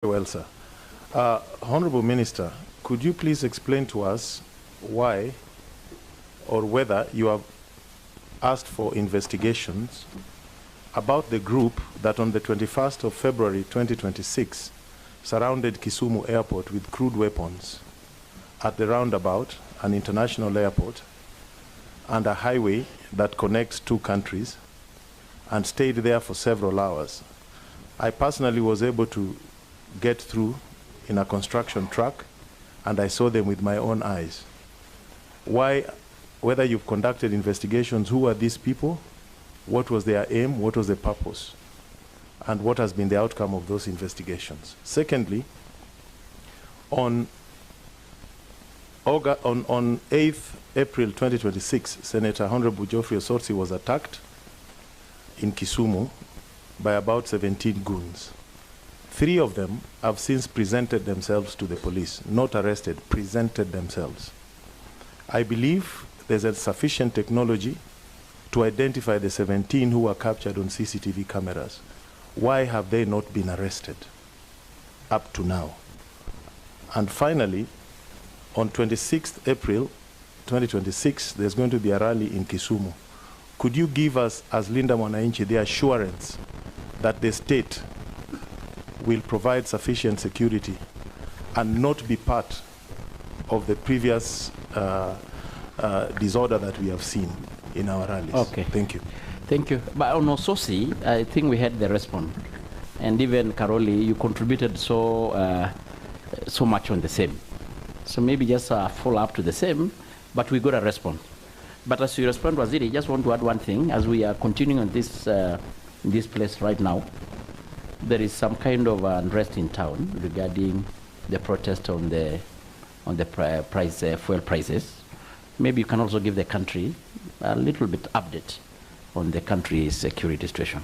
Well, sir. Honorable Minister, could you please explain to us why or whether you have asked for investigations about the group that on the 21st of February 2026 surrounded Kisumu Airport with crude weapons at the roundabout, an international airport, and a highway that connects two countries, and stayed there for several hours. I personally was able to get through in a construction truck, and I saw them with my own eyes. Why, whether you've conducted investigations, who are these people, what was their aim, what was the purpose, and what has been the outcome of those investigations. Secondly, on 8th April 2026, Senator Honorable Geoffrey Osotsi was attacked in Kisumu by about 17 goons. 3 of them have since presented themselves to the police, not arrested, presented themselves. I believe there's a sufficient technology to identify the 17 who were captured on CCTV cameras. Why have they not been arrested up to now? And finally, on 26th April 2026, there's going to be a rally in Kisumu. Could you give us, as Linda Mwananchi, the assurance that the state will provide sufficient security and not be part of the previous disorder that we have seen in our rallies? Okay. Thank you. Thank you. But on Ososi, I think we had the response. And even Karoli, you contributed so much on the same. So maybe just a follow-up to the same, but we got a response. But as you respond, Waziri, just want to add one thing. As we are continuing on this, in this place right now, there is some kind of unrest in town regarding the protest on the fuel prices. Maybe you can also give the country a little bit update on the country's security situation.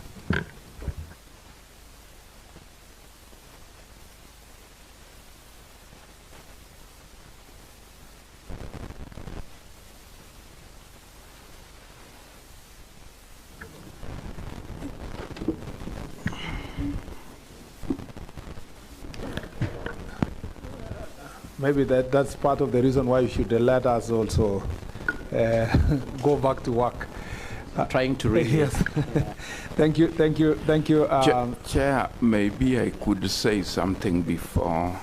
Maybe that's part of the reason why you should let us also go back to work. Trying to read. Yes. Thank you. Chair, maybe I could say something before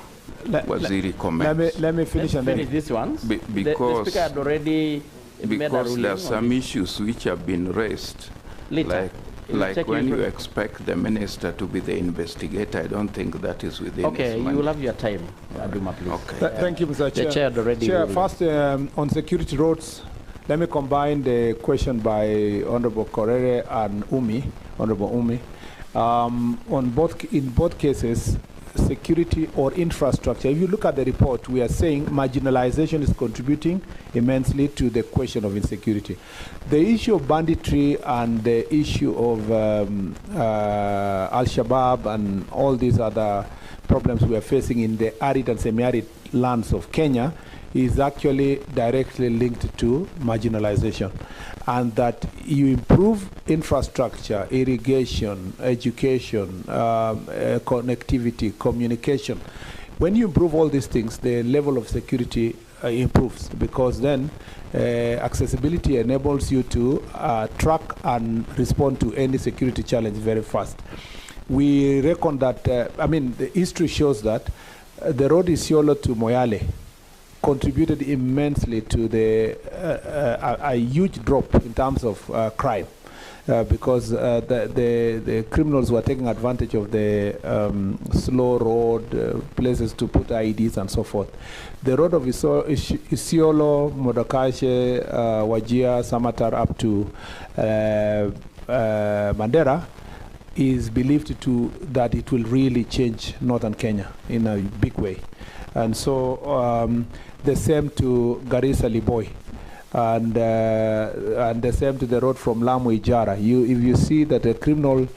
Waziri comments. Let me finish. Let's finish this one. Because the Speaker had already made a ruling. There are some issues which have been raised. Later. Like when you expect the minister to be the investigator, I don't think that is within his mandate. You will have your time, Aduma, please. Okay. Thank you, Mr. Chair. The Chair already. Chair, first on security roads, let me combine the question by Honorable Korere and Honorable Umi. In both cases, security or infrastructure, if you look at the report, we are saying marginalization is contributing immensely to the question of insecurity. The issue of banditry and the issue of Al-Shabaab and all these other problems we are facing in the arid and semi-arid lands of Kenya is actually directly linked to marginalization. And that you improve infrastructure, irrigation, education, connectivity, communication. When you improve all these things, the level of security improves, because then accessibility enables you to track and respond to any security challenge very fast. We reckon that, the history shows that the road Isiolo to Moyale contributed immensely to a huge drop in terms of crime, because the criminals were taking advantage of the slow road, places to put IEDs and so forth. The road of Isiolo, Modokashe, Wajir, Samatar up to Mandera is believed that it will really change northern Kenya in a big way. And so the same to Garissa Liboi, and the same to the road from Lamu Ijara. If you see that the criminal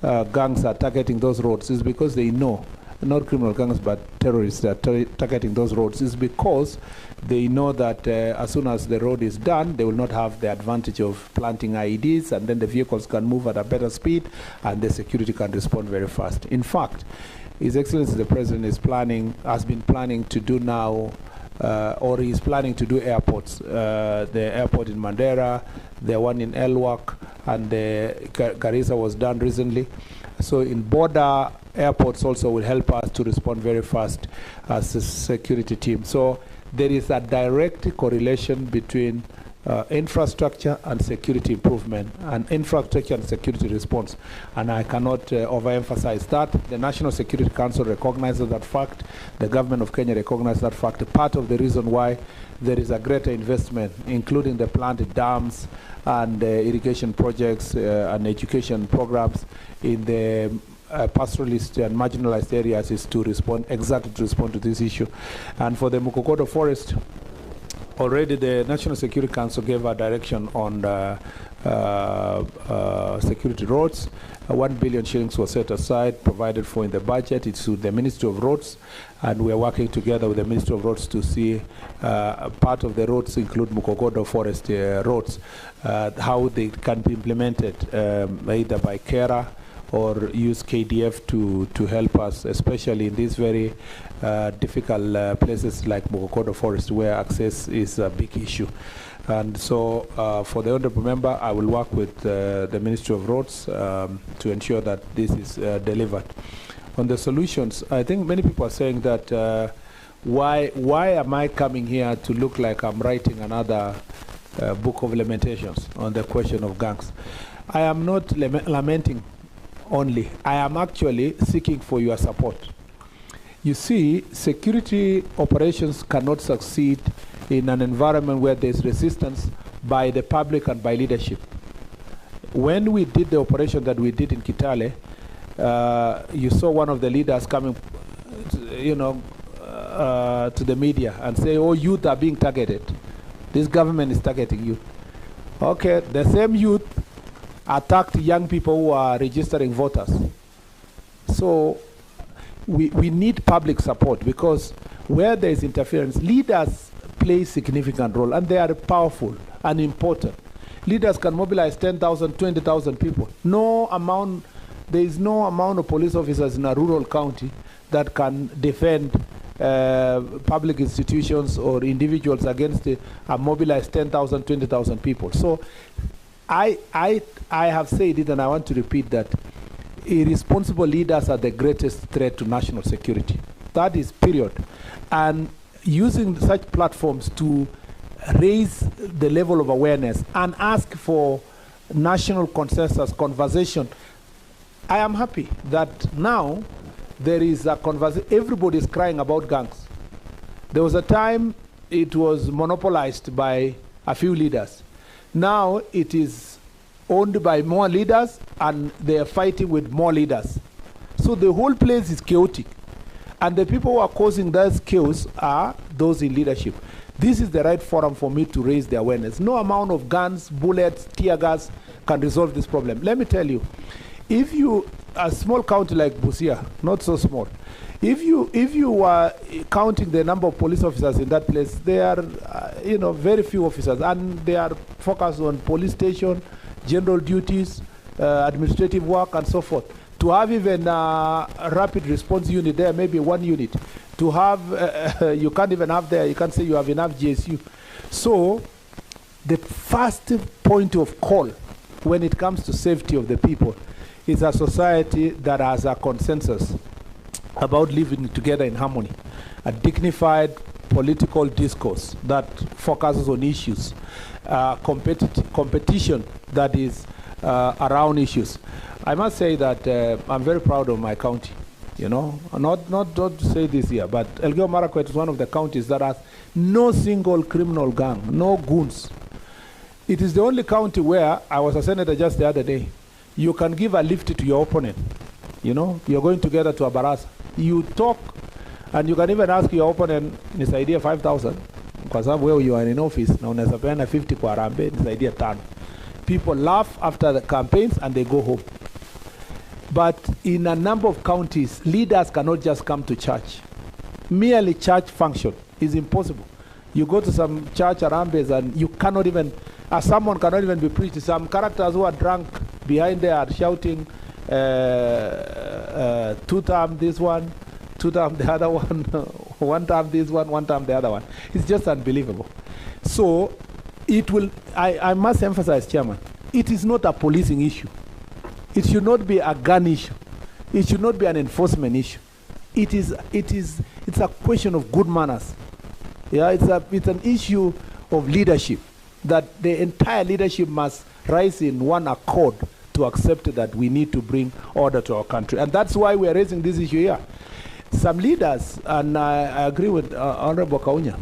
gangs are targeting those roads, it's because they know, not criminal gangs but terrorists are targeting those roads, is because they know that as soon as the road is done, they will not have the advantage of planting IEDs, and then the vehicles can move at a better speed and the security can respond very fast. In fact, His Excellency the President has been planning to do now, or he is planning to do airports. The airport in Mandera, the one in Elwak, and Garissa was done recently. So in border airports also will help us to respond very fast as a security team. So there is a direct correlation between infrastructure and security improvement, and infrastructure and security response. And I cannot overemphasize that. The National Security Council recognizes that fact. The government of Kenya recognizes that fact. Part of the reason why there is a greater investment, including the planted dams and irrigation projects and education programs in the pastoralist and marginalized areas, is to respond to this issue. And for the Murkomen forest, already the National Security Council gave a direction on security roads. 1 billion shillings was set aside, provided for in the budget. It's to the Ministry of Roads, and we are working together with the Ministry of Roads to see part of the roads include Murkomen forest roads, how they can be implemented either by KERA or use KDF to help us, especially in these very difficult places like Murkomen forest, where access is a big issue. And so for the Honorable Member, I will work with the Ministry of Roads to ensure that this is delivered. On the solutions, I think many people are saying that why am I coming here to look like I'm writing another book of lamentations on the question of gangs? I am not lamenting only. I am actually seeking for your support. You see, security operations cannot succeed in an environment where there's resistance by the public and by leadership. When we did the operation that we did in Kitale, you saw one of the leaders coming, to the media and say, oh, youth are being targeted. This government is targeting youth. Okay, the same youth attacked young people who are registering voters. So we need public support, because where there is interference, leaders play a significant role, and they are powerful and important. Leaders can mobilize 10,000, 20,000 people. There is no amount of police officers in a rural county that can defend public institutions or individuals against and mobilize 10,000, 20,000 people. So I have said it, and I want to repeat that irresponsible leaders are the greatest threat to national security. That is period. And using such platforms to raise the level of awareness and ask for national consensus conversation, I am happy that now there is a conversation. Everybody is crying about gangs. There was a time it was monopolized by a few leaders. Now it is owned by more leaders, and they are fighting with more leaders. So the whole place is chaotic. And the people who are causing those chaos are those in leadership. This is the right forum for me to raise the awareness. No amount of guns, bullets, tear gas can resolve this problem. Let me tell you, if you, a small county like Busia, not so small, if you are counting the number of police officers in that place, there are very few officers, and they are focused on police station, general duties, administrative work, and so forth. To have even a rapid response unit there, maybe one unit. To have, you can't even have there, you can't say you have enough GSU. So the first point of call when it comes to safety of the people is a society that has a consensus about living together in harmony, a dignified political discourse that focuses on issues, competition that is around issues. I must say that I'm very proud of my county. Not to say this here, but Elgeyo Marakwet is one of the counties that has no single criminal gang, no goons. It is the only county where, I was a senator just the other day, you can give a lift to your opponent. You're going together to a baraza. You talk, and you can even ask your opponent, nisaidia 5,000, kwa sababu wewe you are in office, na unaweza peana 50 kwa Harambee, nisaidia 5. People laugh after the campaigns and they go home. But in a number of counties, leaders cannot just come to church. Merely church function is impossible. You go to some church Harambes and you cannot even, someone cannot even be preached. Some characters who are drunk behind there are shouting, 2-term this one, 2-term the other one, 1-term this one, 1-term the other one. It's just unbelievable. So it will, I must emphasize, Chairman, it is not a policing issue. It should not be a gun issue. It should not be an enforcement issue. It's a question of good manners. Yeah, it's an issue of leadership, that the entire leadership must rise in one accord to accept that we need to bring order to our country. And that's why we are raising this issue here. Some leaders, and I agree with Honorable Kaunya,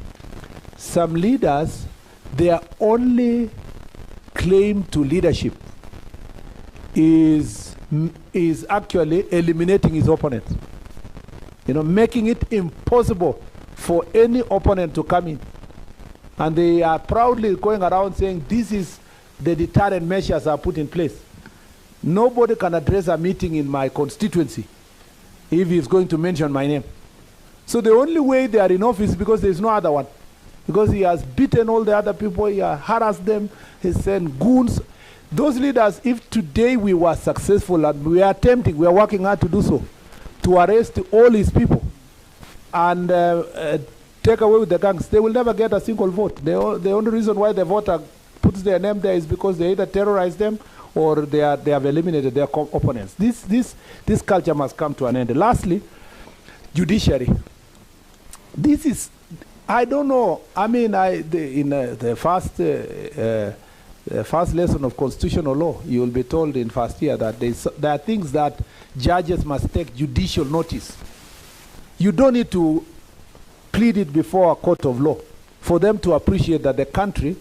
some leaders, their only claim to leadership is actually eliminating his opponent. You know, making it impossible for any opponent to come in. And they are proudly going around saying, this is the deterrent measures are put in place. Nobody can address a meeting in my constituency if he's going to mention my name. So the only way they are in office is because there's no other one. Because he has beaten all the other people, he has harassed them, he sent goons. Those leaders, if today we were successful, and we are attempting, we are working hard to do so, to arrest all his people and take away with the gangs, they will never get a single vote. The only reason why the voter puts their name there is because they either terrorize them or they have eliminated their opponents. This culture must come to an end. Lastly, judiciary. This is, I don't know, I mean, in the first lesson of constitutional law, you will be told in first year that there are things that judges must take judicial notice. You don't need to plead it before a court of law for them to appreciate that the country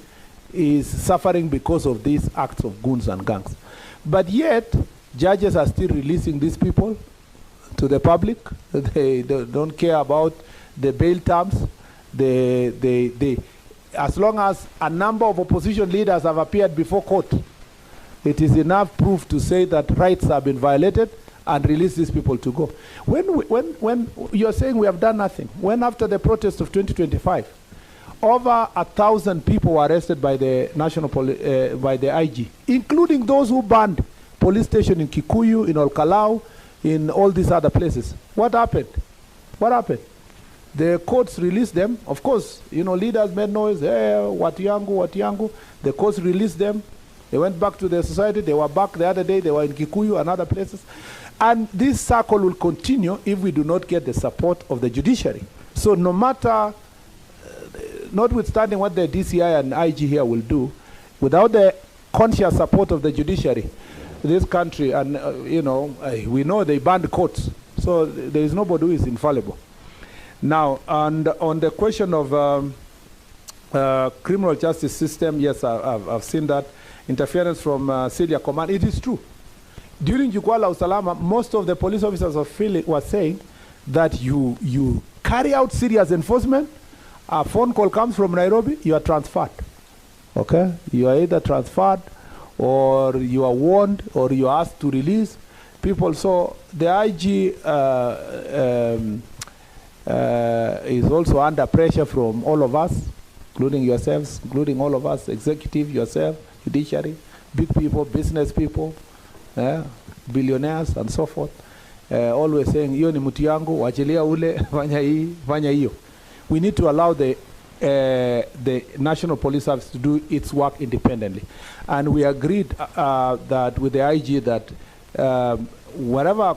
is suffering because of these acts of goons and gangs. But yet, judges are still releasing these people to the public. They don't care about the bail terms. As long as a number of opposition leaders have appeared before court, it is enough proof to say that rights have been violated and release these people to go. When you're saying we have done nothing, when after the protest of 2025, over 1,000 people were arrested by the by the IG, including those who banned police station in Kikuyu, in Olkalau, in all these other places. What happened? What happened? The courts released them. Of course, you know, leaders made noise, hey, watu yangu. The courts released them. They went back to their society. They were back the other day. They were in Kikuyu and other places. And this circle will continue if we do not get the support of the judiciary. So no matter, notwithstanding what the DCI and IG here will do, without the conscious support of the judiciary, this country, and you know, we know they banned courts. So there is nobody who is infallible. Now, and on the question of criminal justice system, yes, I've seen that. Interference from Syria Command, it is true. During Jukwaa la Usalama, most of the police officers were saying that you carry out serious enforcement, a phone call comes from Nairobi, you are transferred. Okay? You are either transferred or you are warned or you are asked to release people. So the IG is also under pressure from all of us, including yourselves, including all of us, executive, yourself, judiciary, big people, business people, billionaires, and so forth. Always saying, "Iyo ni mtu yangu, wachilia ule, fanya hiyo." We need to allow the National Police Service to do its work independently. And we agreed that with the IG that whatever,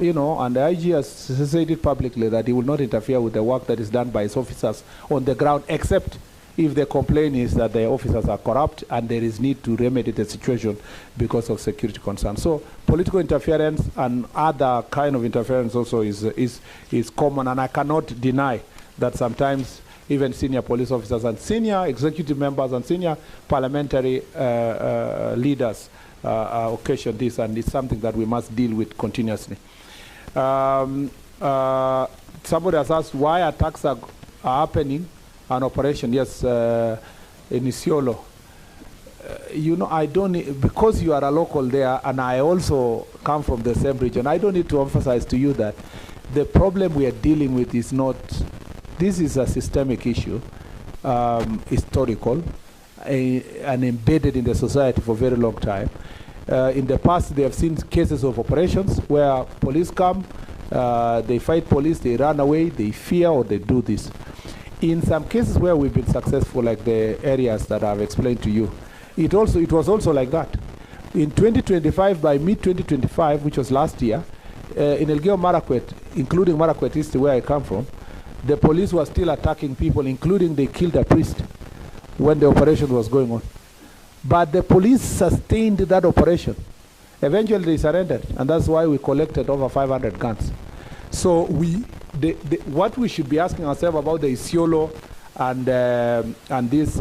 you know, and the IG has said it publicly that he will not interfere with the work that is done by his officers on the ground, except if the complaint is that the officers are corrupt and there is need to remedy the situation because of security concerns. So political interference and other kind of interference also is common, and I cannot deny that sometimes even senior police officers and senior executive members and senior parliamentary leaders occasion this, and it's something that we must deal with continuously. Somebody has asked why attacks are happening on operation. Yes, in Isiolo. You know, I don't need, because you are a local there and I also come from the same region, I don't need to emphasize to you that the problem we are dealing with is not, this is a systemic issue, historical, and embedded in the society for a very long time. In the past, they have seen cases of operations where police come, they fight police, they run away, they fear, or they do this. In some cases where we've been successful, like the areas that I've explained to you, it was also like that. In 2025, by mid-2025, which was last year, in Elgeyo Marakwet, including Marakwet East, where I come from, the police were still attacking people, including they killed a priest when the operation was going on. But the police sustained that operation. Eventually they surrendered, and that's why we collected over 500 guns. So what we should be asking ourselves about the Isiolo and this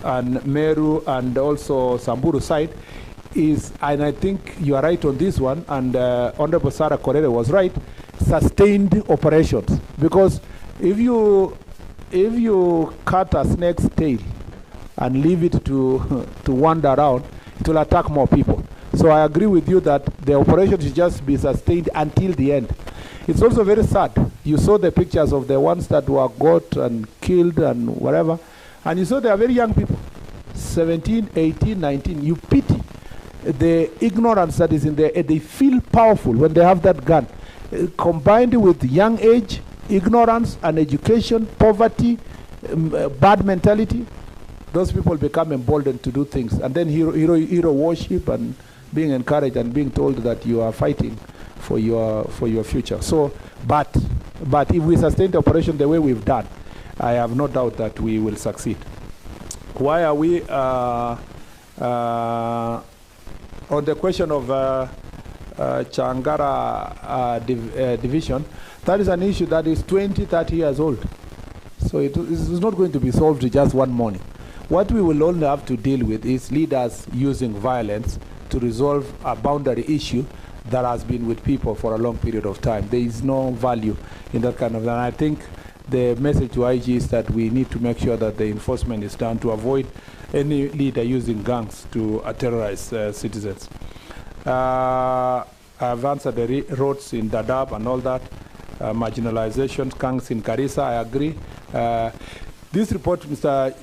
and Meru and also Samburu side is, and I think you are right on this one, and Honorable Sarah Korere was right, sustained operations. Because if you cut a snake's tail and leave it to wander around, it will attack more people. So I agree with you that the operation should just be sustained until the end. It's also very sad. You saw the pictures of the ones that were got and killed and whatever, and you saw they are very young people, 17, 18, 19. You pity the ignorance that is in there. They feel powerful when they have that gun. Combined with young age, ignorance, uneducation, poverty, bad mentality, those people become emboldened to do things. And then hero worship and being encouraged and being told that you are fighting for your future. So, but if we sustain the operation the way we've done, I have no doubt that we will succeed. Why are we on the question of Changara division? That is an issue that is 20, 30 years old. So it is not going to be solved just one morning. What we will only have to deal with is leaders using violence to resolve a boundary issue that has been with people for a long period of time. There is no value in that kind of, and I think the message to IG is that we need to make sure that the enforcement is done to avoid any leader using gangs to terrorize citizens. I've answered the roads in Dadaab and all that, marginalization, gangs in Garissa, I agree. This report, Mr.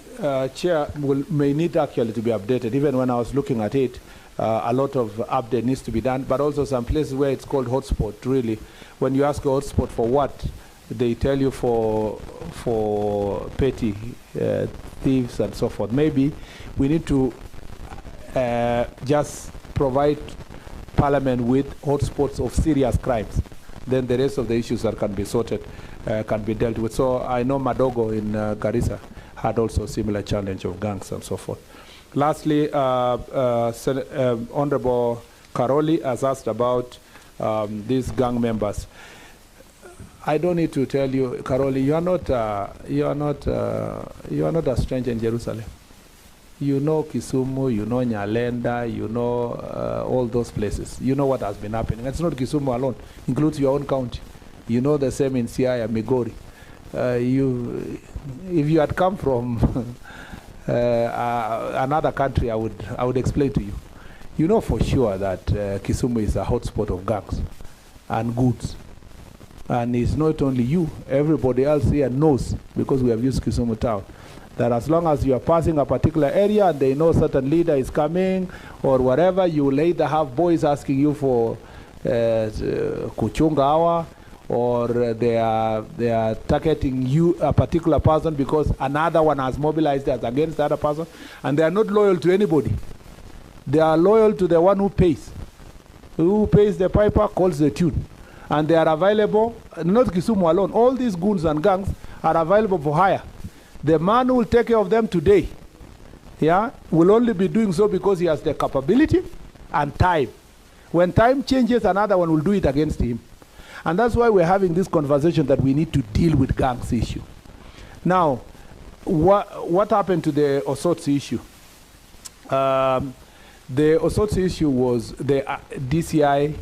Chair, may need actually to be updated. Even when I was looking at it, a lot of update needs to be done, but also some places where it's called hotspot, really. When you ask a hotspot for what, they tell you for petty thieves and so forth. Maybe we need to just provide Parliament with hotspots of serious crimes. Then the rest of the issues that can be sorted can be dealt with. So I know Madogo in Garissa had also a similar challenge of gangs and so forth. Lastly, Honorable Karoli has asked about these gang members. I don't need to tell you, Karoli, you are not a stranger in Jerusalem. You know Kisumu, you know Nyalenda, you know all those places. You know what has been happening. It's not Kisumu alone, includes your own county. You know the same in Siaya, Migori. If you had come from another country, I would explain to you. You know for sure that Kisumu is a hotspot of gangs and goods. And it's not only you, everybody else here knows, because we have used Kisumu town, that as long as you are passing a particular area and they know certain leader is coming or whatever, you will either have boys asking you for kuchunga hour, or they are targeting you, a particular person, because another one has mobilized us against the other person, and they are not loyal to anybody. They are loyal to the one who pays. Who pays the piper calls the tune. And they are available, not Kisumu alone, all these goons and gangs are available for hire. The man who will take care of them today, will only be doing so because he has the capability and time. When time changes, another one will do it against him. And that's why we're having this conversation that we need to deal with gangs issue. Now, what happened to the Osotsi issue? The Osotsi issue was the DCI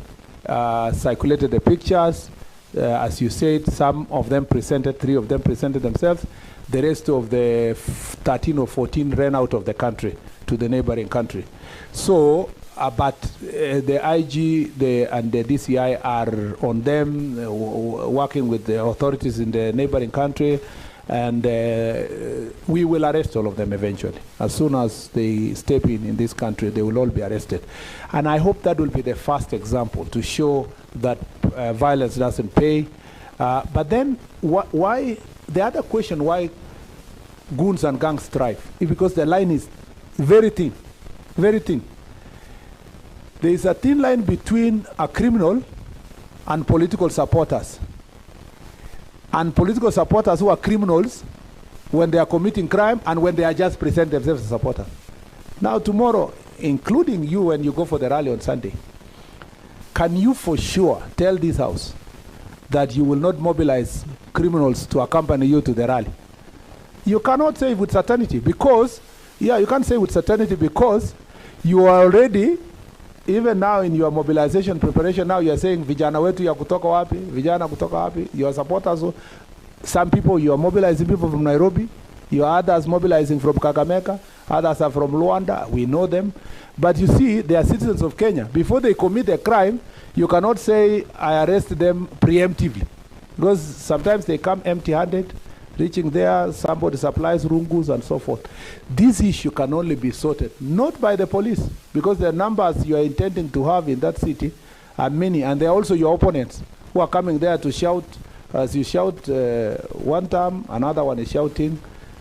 circulated the pictures. As you said, some of them presented, 3 of them presented themselves. The rest of the 13 or 14 ran out of the country to the neighboring country. So, but the IG and the DCI are on them, working with the authorities in the neighboring country. And we will arrest all of them eventually. As soon as they step in this country, they will all be arrested. And I hope that will be the first example to show that violence doesn't pay. But then, why, the other question, why goons and gangs thrive, is because the line is very thin, very thin. There is a thin line between a criminal and political supporters. And political supporters who are criminals when they are committing crime and when they are just present themselves as supporters. Now tomorrow, including you when you go for the rally on Sunday, can you for sure tell this house that you will not mobilize criminals to accompany you to the rally? You cannot say with certainty because, you can't say with certainty because you are already, even now in your mobilization preparation, now you are saying vijana wetu ya kutoka wapi, vijana kutoka wapi, your supporters, some people you are mobilizing people from Nairobi, your others mobilizing from Kakamega, others are from Luanda, we know them. But you see, they are citizens of Kenya. Before they commit a crime, you cannot say, I arrest them preemptively. Because sometimes they come empty-handed, reaching there, somebody supplies rungus and so forth. This issue can only be sorted, not by the police, because the numbers you are intending to have in that city are many, and they are also your opponents who are coming there to shout, as you shout one term, another one is shouting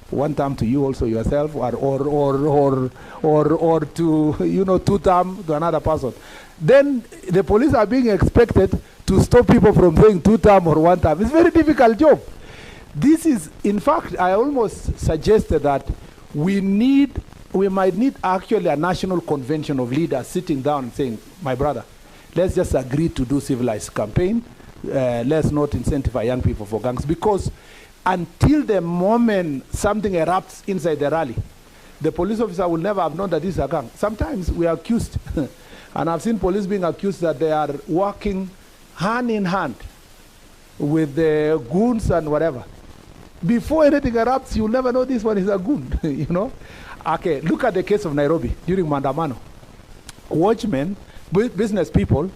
one term to you also yourself, or to, two term to another person. Then the police are being expected to stop people from saying two term or one term. It's a very difficult job. This is, in fact, I almost suggested that we might need actually a national convention of leaders sitting down and saying, my brother, let's just agree to do civilized campaign. Let's not incentivize young people for gangs, because until the moment something erupts inside the rally, the police officer will never have known that this is a gang. Sometimes we are accused, and I've seen police being accused that they are working hand in hand with the goons and whatever. Before anything erupts, you'll never know this one is a goon, Okay, look at the case of Nairobi during Mandamano. Watchmen, business people,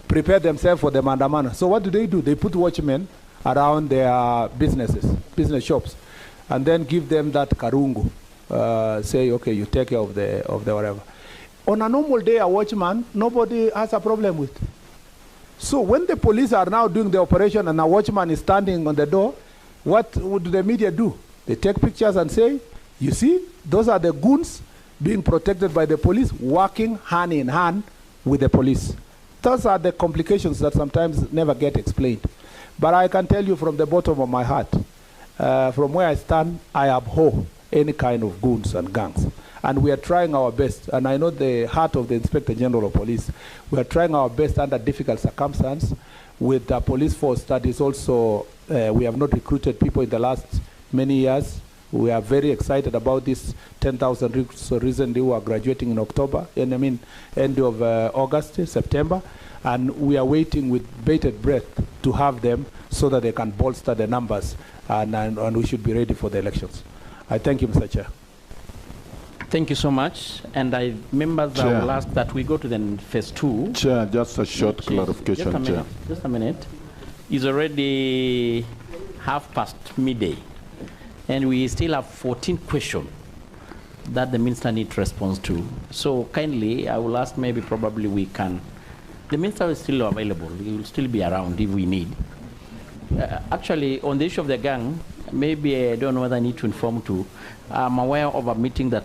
prepare themselves for the Mandamano. So what do? They put watchmen around their business shops, and then give them that karungu. Say, okay, you take care of the whatever. On a normal day, a watchman, nobody has a problem with. So when the police are now doing the operation and a watchman is standing on the door, what would the media do? They take pictures and say, you see, those are the goons being protected by the police, working hand in hand with the police. Those are the complications that sometimes never get explained. But I can tell you from the bottom of my heart, from where I stand, I abhor any kind of goons and gangs. And we are trying our best, and I know the heart of the Inspector General of Police, we are trying our best under difficult circumstances with a police force that is also, we have not recruited people in the last many years. We are very excited about this 10,000 recruits recently who are graduating in October, and end of August, September. And we are waiting with bated breath to have them so that they can bolster the numbers, and we should be ready for the elections. I thank you, Mr. Chair. Thank you so much. And members will ask that we go to the phase 2. Chair, just a short clarification, Chair. Just a minute. It's already midday, and we still have 14 questions that the minister needs response to. So kindly, I will ask, maybe probably we can. The minister is still available. He will still be around if we need. Actually, on the issue of the gang, maybe I don't know whether I need to inform too. I'm aware of a meeting that